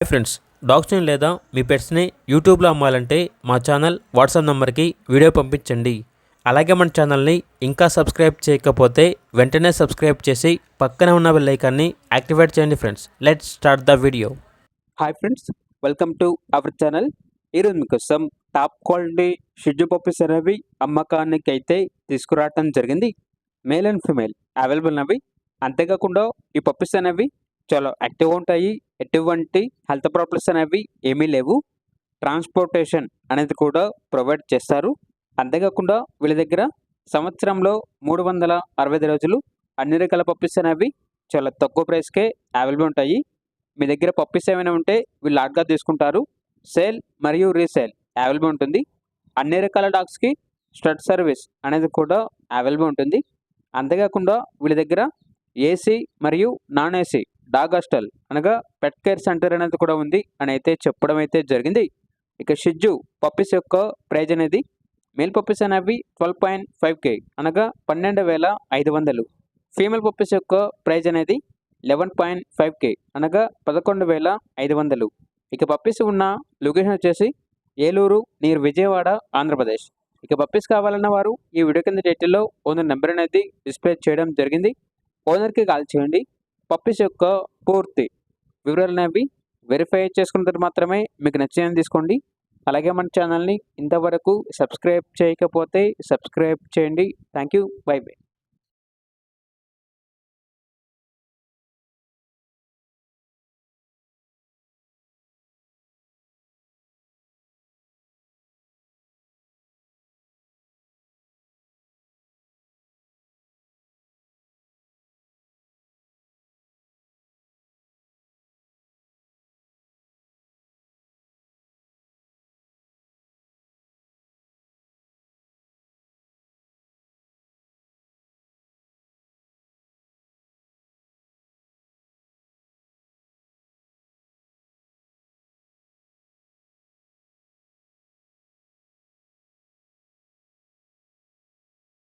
Friends, డాగ్స్ని లేదా మీ పెట్స్ని యూట్యూబ్లో అమ్మాలంటే మా ఛానల్ వాట్సాప్ నెంబర్కి వీడియో పంపించండి. అలాగే మన ఛానల్ని ఇంకా సబ్స్క్రైబ్ చేయకపోతే వెంటనే సబ్స్క్రైబ్ చేసి పక్కనే ఉన్న బెల్ ఐకాన్ని యాక్టివేట్ చేయండి. Friends, let's start the video. Hi friends, welcome to our channel. ఈరోజు మీకోసం టాప్ క్వాలిటీ షిడ్జు పప్పీస్ అనేవి అమ్మకానికి అయితే తీసుకురావటం జరిగింది. మేల్ అండ్ ఫీమేల్ అవైలబుల్ అనేవి. అంతేకాకుండా ఈ పప్పీస్ అనేవి చాలా యాక్టివ్గా ఉంటాయి. ఎటువంటి హెల్త్ ప్రాబ్లమ్స్ అనేవి ఏమీ లేవు. ట్రాన్స్పోర్టేషన్ అనేది కూడా ప్రొవైడ్ చేస్తారు. అంతేకాకుండా వీళ్ళ దగ్గర సంవత్సరంలో 365 రోజులు అన్ని రకాల పప్పీస్ అనేవి చాలా తక్కువ ప్రైస్కే అవైలబుల్ ఉంటాయి. మీ దగ్గర పప్పీస్ ఏమైనా ఉంటే వీళ్ళు లాట్గా తీసుకుంటారు. సేల్ మరియు రీసేల్ అవైలబుల్ ఉంటుంది. అన్ని రకాల డాగ్స్కి స్టడ్ సర్వీస్ అనేది కూడా అవైలబుల్ ఉంటుంది. అంతేకాకుండా వీళ్ళ దగ్గర ఏసీ మరియు నాన్ ఏసీ డాగ్ హాస్టల్ అనగా పెట్ కేర్ సెంటర్ అనేది కూడా ఉంది అని అయితే చెప్పడం అయితే జరిగింది. ఇక షిడ్జు పప్పీస్ యొక్క ప్రైజ్ అనేది మేల్ పప్పీస్ అనేవి 12.5K అనగా 12,500. ఫీమేల్ పప్పీస్ యొక్క ప్రైజ్ అనేది 11.5K అనగా 11,500. ఇక పప్పీస్ ఉన్న లొకేషన్ వచ్చేసి ఏలూరు నియర్ విజయవాడ, ఆంధ్రప్రదేశ్. ఇక పప్పీస్ కావాలన్న వారు ఈ వీడియో కింద టైటిల్లో ఓనర్ నెంబర్ అనేది డిస్ప్లే చేయడం జరిగింది. ఓనర్కి కాల్ చేయండి. పప్పీస్ యొక్క పూర్తి వివరాలు అనేవి వెరిఫై చేసుకున్న తర్వాత మాత్రమే మీకు నచ్చినది తీసుకోండి. అలాగే మన ఛానల్ని ఇంతవరకు సబ్స్క్రైబ్ చేయకపోతే సబ్స్క్రైబ్ చేయండి. Thank you. By by.